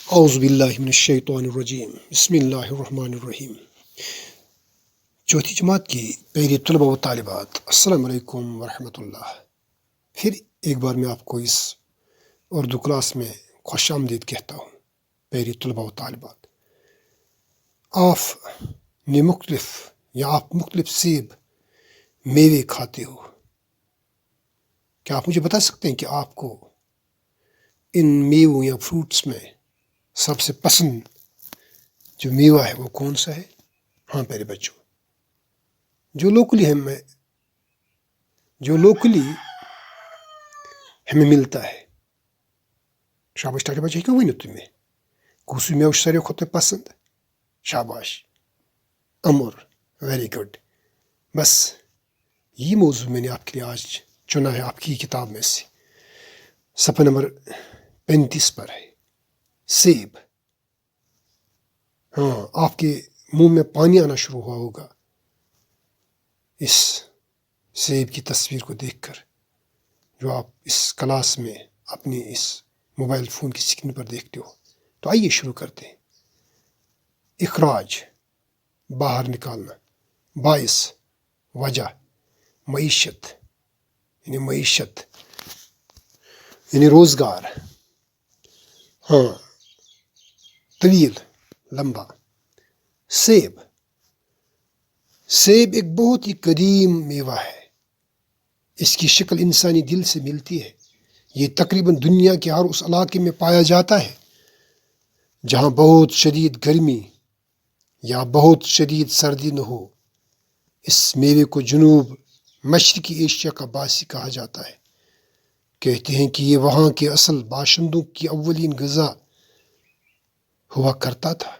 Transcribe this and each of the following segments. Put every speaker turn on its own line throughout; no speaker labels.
اعوذ باللہ من الشیطان الرجیم بسم اللہ الرحمن الرحیم۔ چوتھی جماعت کی پہلی طلبہ و طالبات، السلام علیکم ورحمۃ اللہ۔ پھر ایک بار میں آپ کو اس اردو کلاس میں خوش آمدید کہتا ہوں۔ پہلی طلبہ و طالبات، آپ نے آپ مختلف سیب میوے کھاتے ہو۔ کیا آپ مجھے بتا سکتے ہیں کہ آپ کو ان میووں یا فروٹس میں سب سے پسند جو میوہ ہے وہ کون سا ہے؟ ہاں پیارے بچوں، جو لوکلی ہمیں ملتا ہے۔ شاباش ٹاٹے بچے کیوں ونو تمہیں کس میوہ ساروی کھوتہ پسند؟ شاباش، امر، ویری گڈ۔ بس یہ موضوع میں نے آپ کے لیے آج چنا ہے آپ کی کتاب میں سے، صفحہ نمبر 35 پر ہے، سیب۔ ہاں، آپ کے منہ میں پانی آنا شروع ہوا ہوگا اس سیب کی تصویر کو دیکھ کر، جو آپ اس کلاس میں اپنی اس موبائل فون کی اسکرین پر دیکھتے ہو۔ تو آئیے شروع کرتے ہیں۔ اخراج، باہر نکالنا، باعث، وجہ، معیشت یعنی روزگار، ہاں، طویل، لمبا۔ سیب ایک بہت ہی قدیم میوہ ہے۔ اس کی شکل انسانی دل سے ملتی ہے۔ یہ تقریباً دنیا کے ہر اس علاقے میں پایا جاتا ہے جہاں بہت شدید گرمی یا بہت شدید سردی نہ ہو۔ اس میوے کو جنوب مشرقی ایشیا کا باسی کہا جاتا ہے۔ کہتے ہیں کہ یہ وہاں کے اصل باشندوں کی اولین غذا ہوا کرتا تھا،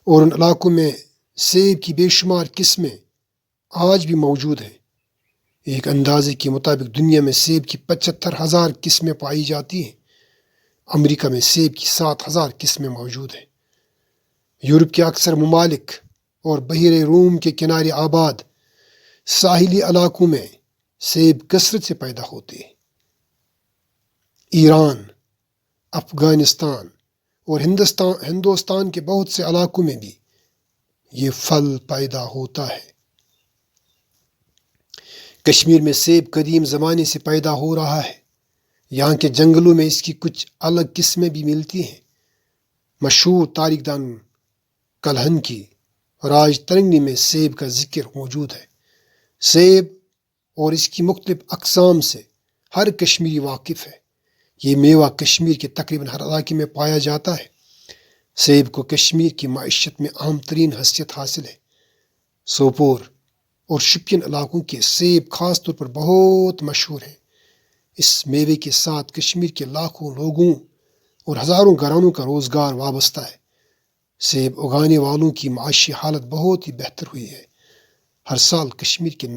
اور ان علاقوں میں سیب کی بے شمار قسمیں آج بھی موجود ہیں۔ ایک اندازے کے مطابق دنیا میں سیب کی 75,000 قسمیں پائی جاتی ہیں۔ امریکہ میں سیب کی 7,000 قسمیں موجود ہیں۔ یورپ کے اکثر ممالک اور بحیرہ روم کے کنارے آباد ساحلی علاقوں میں سیب کثرت سے پیدا ہوتے ہیں۔ ایران، افغانستان اور ہندوستان کے بہت سے علاقوں میں بھی یہ پھل پیدا ہوتا ہے۔ کشمیر میں سیب قدیم زمانے سے پیدا ہو رہا ہے۔ یہاں کے جنگلوں میں اس کی کچھ الگ قسمیں بھی ملتی ہیں۔ مشہور تاریخ دان کلہن کی راج ترنگی میں سیب کا ذکر موجود ہے۔ سیب اور اس کی مختلف اقسام سے ہر کشمیری واقف ہے۔ یہ میوہ کشمیر کے تقریباً ہر علاقے میں پایا جاتا ہے۔ سیب کو کشمیر کی معیشت میں اہم ترین حیثیت حاصل ہے۔ سوپور اور شپین علاقوں کے سیب خاص طور پر بہت مشہور ہیں۔ اس میوے کے ساتھ کشمیر کے لاکھوں لوگوں اور ہزاروں گھرانوں کا روزگار وابستہ ہے۔ سیب اگانے والوں کی معاشی حالت بہت ہی بہتر ہوئی ہے۔ ہر سال کشمیر کے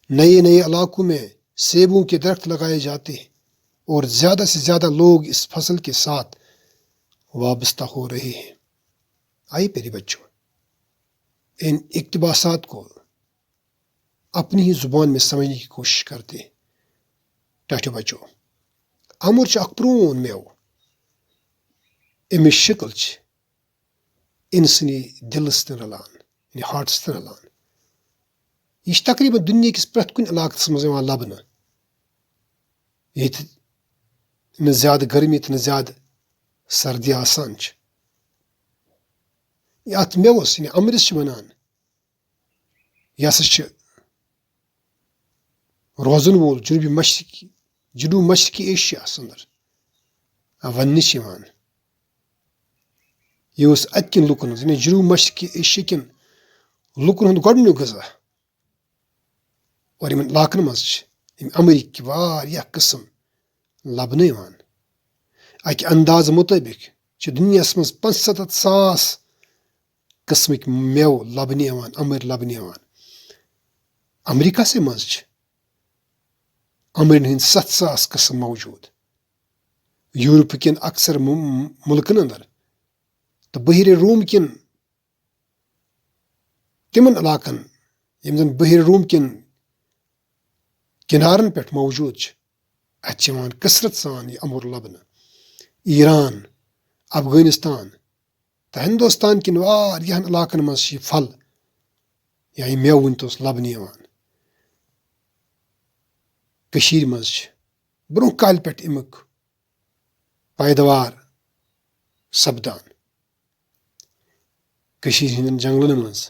نئے علاقوں میں سیبوں کے درخت لگائے جاتے ہیں، اور زیادہ سے زیادہ لوگ اس فصل کے ساتھ وابستہ ہو رہے ہیں۔ آئیے پیارے بچوں، ان اقتباسات کو اپنی ہی زبان میں سمجھنے کی کوشش کرتے ہیں۔ ٹاٹو بچوں، امر اخ پرون میوہ، امچ شکل انسانی دلس تہ رلان، یعنی ہارٹس تہ رلان۔ یہ تقریباً دنیا کس پرٛٮ۪تھ کُنہِ علاقس منٛز یِوان لبنہٕ، ییٚتہِ نہ زیادٕ گرمی تہٕ نہ زیادٕ سردی آسان چھِ۔ اتھ میوس یعنی امرس چھِ ونان، یہ ہسا چھِ روزن وول جنوب مشرقی ایشیاہس اندر وننہٕ چھِ یِوان۔ یہ اوس اتہِ کٮ۪ن لُکن ہُنٛد، یعنی جنوب مشرقی ایشیا کٮ۪ن لُکن ہُنٛد گۄڈنیُک غذا۔ اور یِمن علاقن منٛز چھِ یِم امریکہ واریاہ قٕسم لبنہٕ یِوان۔ اکہِ اندازٕ مُطٲبق چھِ دُنیاہس منٛز 75,000 قٕسمٕکۍ میوٕ لبنہٕ یِوان، امر لبنہٕ یِوان۔ امریکہسٕے منٛز چھِ امرٮ۪ن ہٕنٛدۍ 7,000 قٕسم موجوٗد۔ یورپ کٮ۪ن اکثر مُلکن اندر تہٕ بحیرہ روم کٮ۪ن تِمن علاقن یِم زن بحیرہ روم کٮ۪ن کنارن پٮ۪ٹھ موجوٗد چھِ، اتہِ چھِ یِوان کثرت سان یہِ امر لبنہٕ۔ ایران، افغانستان تو ہندوستان کن واریاہن علاقن مز یہ پھل یا یہ میوٕ ؤنتوس لبنہٕ یوان. کٔشیٖرِ منٛز چھِ برونٛہہ کالہِ پٮ۪ٹھ امیُک پیداوار سپدان. کٔشیٖرِ ہٕنٛدٮ۪ن جنگلن منٛز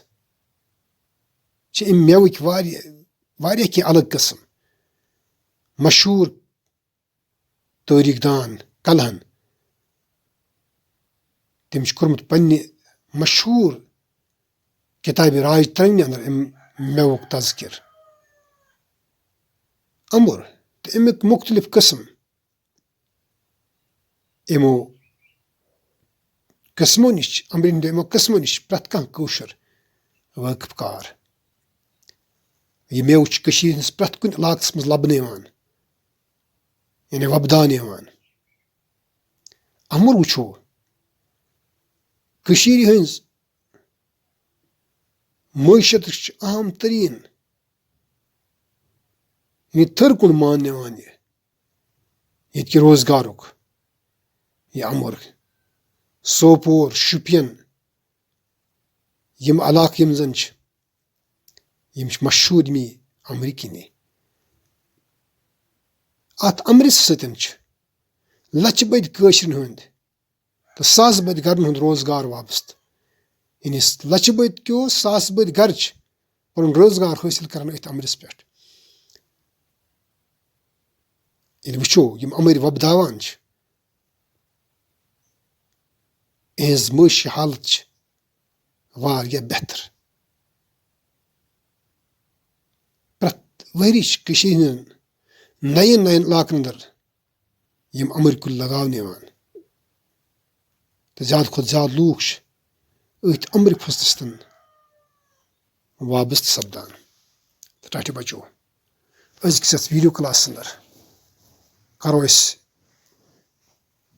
چھِ امہِ میوٕکۍ واریاہ کینٛہہ الگ قٕسم. مشہوٗر تٲریٖخ دان کلہن تٔمۍ چھُ کوٚرمُت پننہِ مشہوٗر کِتابہِ راج ترنگہِ اندر امہِ میوُک تذکِر. امبُر تہٕ امیُک مختلف قٕسم یِمو قٕسمو نِش امبرِ ہٕنٛدیو یِمو قٕسمو نِش پرٛٮ۪تھ کانٛہہ کٲشُر وٲقف کار. یہِ میوٕ چھُ کٔشیٖرِ ہٕنٛدِس پرٛٮ۪تھ کُنہِ علاقس منٛز لبنہٕ یِوان، یعنی وۄپداونہٕ یِوان. امبُر وٕچھو کٔشیٖرِ ہٕنٛز معیشتٕچ چھُ اہم تریٖن یعنی تھٔر کُن ماننہٕ یِوان ییٚتہِ کہِ روزگارُک یہِ امبُر. سوپور، شُپین یِم علاقہٕ یِم زن چھِ یِم چھِ مشہوٗر امی امبرِ کِنی. اتھ امبرِس سۭتۍ چھِ لچھِ بٔدۍ کٲشرٮ۪ن ہُنٛد تہٕ ساسہٕ بٔدۍ گرن ہُنٛد روزگار وابستہٕ. یعنی لچھِ بٔدۍ کیو ساسہٕ بٔدۍ گرٕ چھِ پنُن روزگار حٲصِل کران أتھۍ امبرِس پٮ۪ٹھ. ییٚلہِ وٕچھو یِم امبٕرۍ وۄپداوان چھِ یِہنٛز معٲشی حالت چھِ واریاہ بہتر. پرٛٮ۪تھ ؤری چھِ کٔشیٖرِ ہٕنٛدٮ۪ن نین نین علاقن اندر یِم امبٕرۍ کُلۍ لگاونہٕ یِوان تہٕ زیادٕ کھۄتہٕ زیادٕ لوٗکھ چھِ أتھۍ امبرِ فصلس سۭتۍ وابستہٕ سپدان. تہٕ ٹاٹہِ بچو أزکِس یتھ ویڈیو کلاسس اندر کرو أسۍ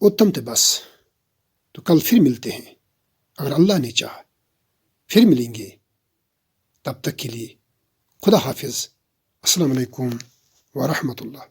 اتم تہٕ بس. تو کل پھر ملتے ہیں اگر اللہ نے چاہا. پھر ملیں گے. تب تک کے لیے خدا حافظ. السلام علیکم ورحمۃ اللہ.